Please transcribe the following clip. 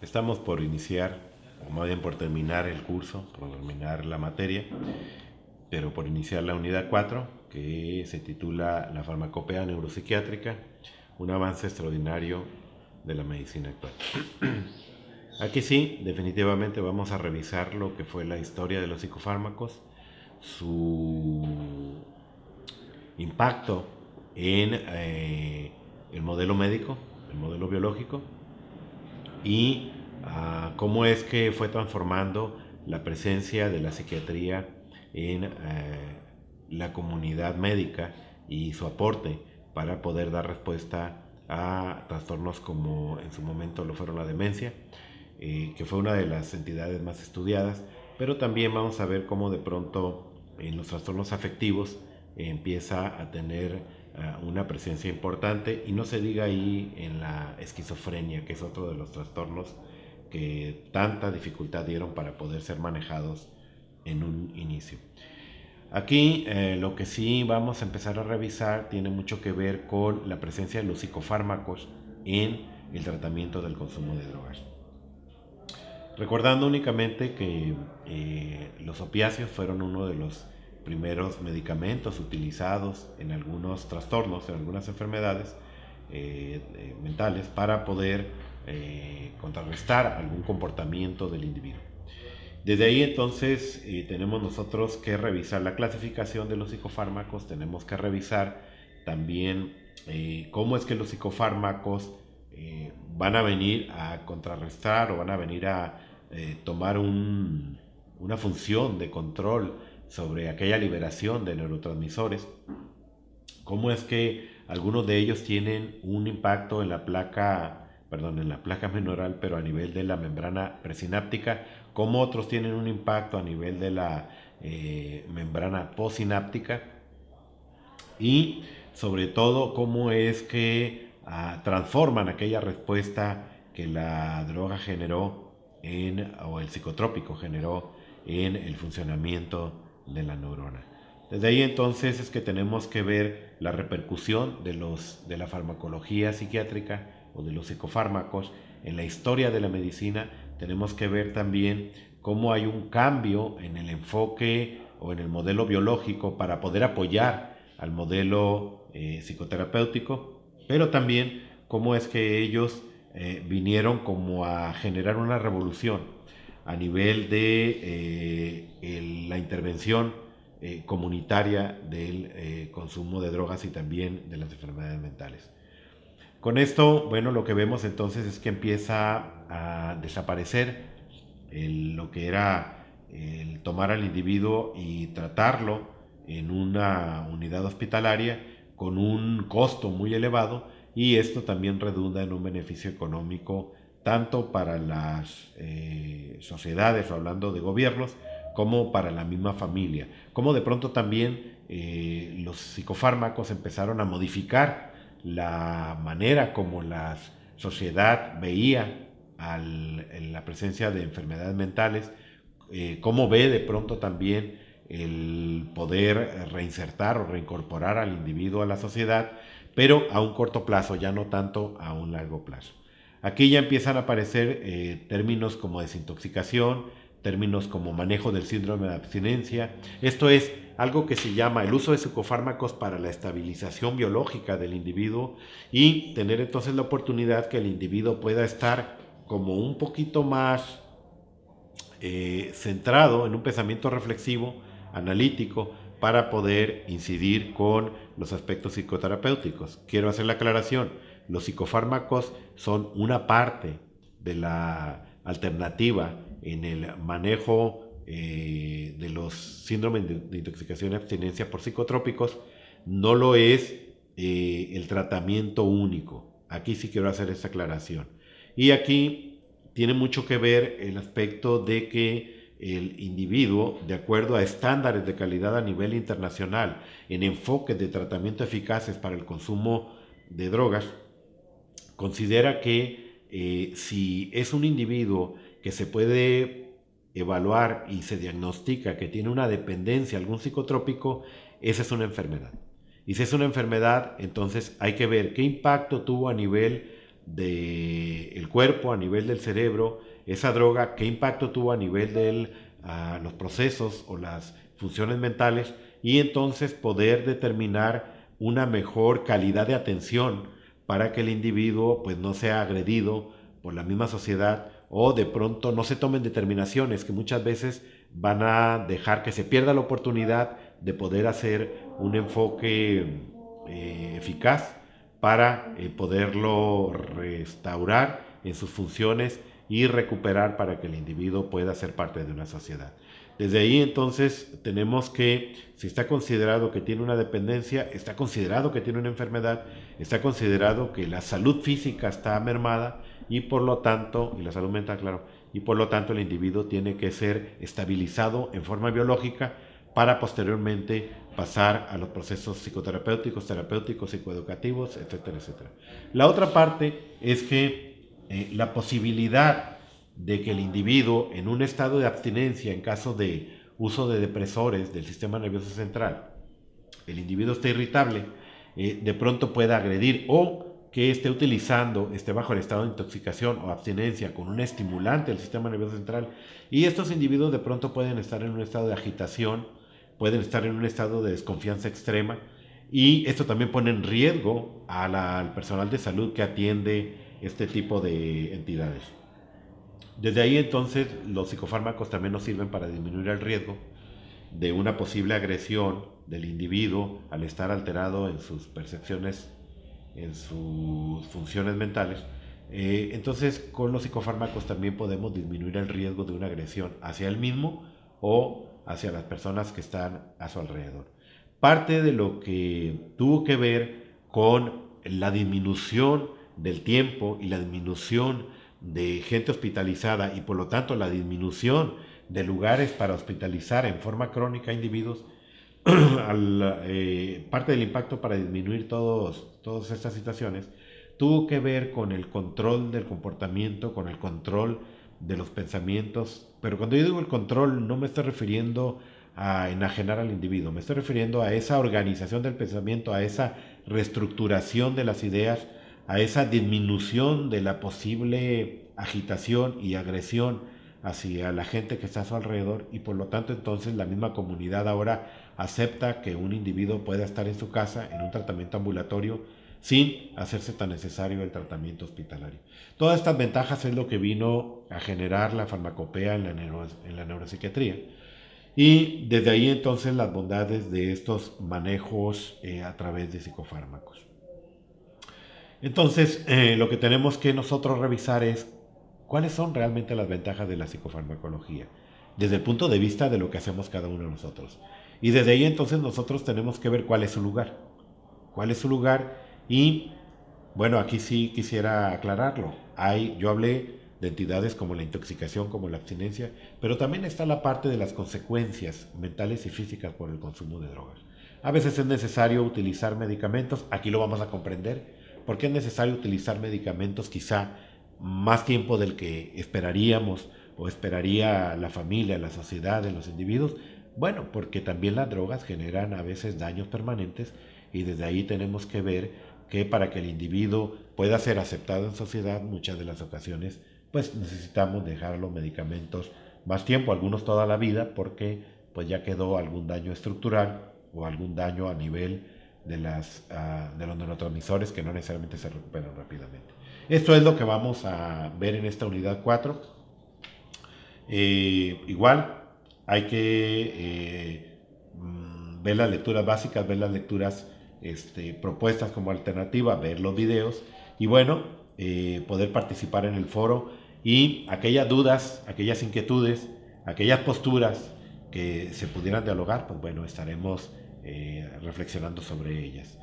Estamos por iniciar, o más bien por terminar el curso, por terminar la materia, pero por iniciar la unidad 4, que se titula La farmacopea neuropsiquiátrica, un avance extraordinario de la medicina actual. Aquí sí, definitivamente vamos a revisar lo que fue la historia de los psicofármacos, su impacto en el modelo médico, el modelo biológico, y cómo es que fue transformando la presencia de la psiquiatría en la comunidad médica y su aporte para poder dar respuesta a trastornos como en su momento lo fueron la demencia, que fue una de las entidades más estudiadas, pero también vamos a ver cómo de pronto en los trastornos afectivos empieza a tener una presencia importante, y no se diga ahí en la esquizofrenia, que es otro de los trastornos que tanta dificultad dieron para poder ser manejados en un inicio. Aquí lo que sí vamos a empezar a revisar tiene mucho que ver con la presencia de los psicofármacos en el tratamiento del consumo de drogas. Recordando únicamente que los opiáceos fueron uno de los primeros medicamentos utilizados en algunos trastornos, en algunas enfermedades mentales, para poder contrarrestar algún comportamiento del individuo. Desde ahí entonces tenemos nosotros que revisar la clasificación de los psicofármacos, tenemos que revisar también cómo es que los psicofármacos van a venir a contrarrestar o van a venir a tomar una función de control sobre aquella liberación de neurotransmisores, cómo es que algunos de ellos tienen un impacto en la placa menoral, pero a nivel de la membrana presináptica, como otros tienen un impacto a nivel de la membrana postsináptica, y sobre todo cómo es que transforman aquella respuesta que la droga generó o el psicotrópico generó en el funcionamiento de la neurona. Desde ahí entonces es que tenemos que ver la repercusión de la farmacología psiquiátrica o de los psicofármacos en la historia de la medicina. Tenemos que ver también cómo hay un cambio en el enfoque o en el modelo biológico para poder apoyar al modelo psicoterapéutico, pero también cómo es que ellos vinieron como a generar una revolución a nivel de la intervención comunitaria del consumo de drogas y también de las enfermedades mentales. Con esto, bueno, lo que vemos entonces es que empieza a desaparecer lo que era el tomar al individuo y tratarlo en una unidad hospitalaria con un costo muy elevado, y esto también redunda en un beneficio económico tanto para las sociedades, o hablando de gobiernos, como para la misma familia. Como de pronto también los psicofármacos empezaron a modificar la manera como la sociedad veía la presencia de enfermedades mentales, cómo ve de pronto también el poder reinsertar o reincorporar al individuo a la sociedad, pero a un corto plazo, ya no tanto a un largo plazo. Aquí ya empiezan a aparecer términos como desintoxicación, términos como manejo del síndrome de abstinencia. Esto es algo que se llama el uso de psicofármacos para la estabilización biológica del individuo, y tener entonces la oportunidad que el individuo pueda estar como un poquito más centrado en un pensamiento reflexivo, analítico, para poder incidir con los aspectos psicoterapéuticos. Quiero hacer la aclaración: los psicofármacos son una parte de la alternativa en el manejo de los síndromes de intoxicación y abstinencia por psicotrópicos. No lo es el tratamiento único. Aquí sí quiero hacer esta aclaración. Y aquí tiene mucho que ver el aspecto de que el individuo, de acuerdo a estándares de calidad a nivel internacional, en enfoques de tratamiento eficaces para el consumo de drogas, considera que si es un individuo que se puede evaluar y se diagnostica que tiene una dependencia a algún psicotrópico, esa es una enfermedad. Y si es una enfermedad, entonces hay que ver qué impacto tuvo a nivel del cuerpo, a nivel del cerebro, esa droga, qué impacto tuvo a nivel de los procesos o las funciones mentales, y entonces poder determinar una mejor calidad de atención para que el individuo pues no sea agredido por la misma sociedad, o de pronto no se tomen determinaciones que muchas veces van a dejar que se pierda la oportunidad de poder hacer un enfoque eficaz para poderlo restaurar en sus funciones y recuperar para que el individuo pueda ser parte de una sociedad. Desde ahí entonces tenemos que, si está considerado que tiene una dependencia, está considerado que tiene una enfermedad, está considerado que la salud física está mermada y por lo tanto, y la salud mental, claro, y por lo tanto el individuo tiene que ser estabilizado en forma biológica para posteriormente pasar a los procesos psicoterapéuticos, terapéuticos, psicoeducativos, etcétera, etcétera. La otra parte es que la posibilidad de que el individuo en un estado de abstinencia, en caso de uso de depresores del sistema nervioso central, el individuo esté irritable, de pronto pueda agredir, o que esté utilizando, esté bajo el estado de intoxicación o abstinencia con un estimulante del sistema nervioso central, y estos individuos de pronto pueden estar en un estado de agitación, pueden estar en un estado de desconfianza extrema, y esto también pone en riesgo al personal de salud que atiende este tipo de entidades. Desde ahí entonces los psicofármacos también nos sirven para disminuir el riesgo de una posible agresión del individuo al estar alterado en sus percepciones, en sus funciones mentales. Entonces con los psicofármacos también podemos disminuir el riesgo de una agresión hacia él mismo o hacia las personas que están a su alrededor. Parte de lo que tuvo que ver con la disminución del tiempo y la disminución de gente hospitalizada y por lo tanto la disminución de lugares para hospitalizar en forma crónica a individuos, parte del impacto para disminuir todas estas situaciones tuvo que ver con el control del comportamiento, con el control de los pensamientos. Pero cuando yo digo el control no me estoy refiriendo a enajenar al individuo, me estoy refiriendo a esa organización del pensamiento, a esa reestructuración de las ideas, a esa disminución de la posible agitación y agresión hacia la gente que está a su alrededor, y por lo tanto entonces la misma comunidad ahora acepta que un individuo pueda estar en su casa en un tratamiento ambulatorio sin hacerse tan necesario el tratamiento hospitalario. Todas estas ventajas es lo que vino a generar la farmacopea en la neuropsiquiatría, y desde ahí entonces las bondades de estos manejos a través de psicofármacos. Entonces, lo que tenemos que nosotros revisar es cuáles son realmente las ventajas de la psicofarmacología, desde el punto de vista de lo que hacemos cada uno de nosotros. Y desde ahí entonces nosotros tenemos que ver cuál es su lugar. ¿Cuál es su lugar? Y bueno, aquí sí quisiera aclararlo. Yo hablé de entidades como la intoxicación, como la abstinencia, pero también está la parte de las consecuencias mentales y físicas por el consumo de drogas. A veces es necesario utilizar medicamentos, aquí lo vamos a comprender, porque es necesario utilizar medicamentos quizá más tiempo del que esperaríamos o esperaría la familia, la sociedad, los individuos. Bueno, porque también las drogas generan a veces daños permanentes, y desde ahí tenemos que ver que para que el individuo pueda ser aceptado en sociedad, muchas de las ocasiones pues necesitamos dejar los medicamentos más tiempo, algunos toda la vida, porque pues ya quedó algún daño estructural o algún daño a nivel de los neurotransmisores que no necesariamente se recuperan rápidamente. Esto es lo que vamos a ver en esta unidad 4. Igual hay que ver las lecturas básicas, ver las lecturas propuestas como alternativa, ver los videos y bueno, poder participar en el foro, y aquellas dudas, aquellas inquietudes, aquellas posturas que se pudieran dialogar, pues bueno, estaremos reflexionando sobre ellas.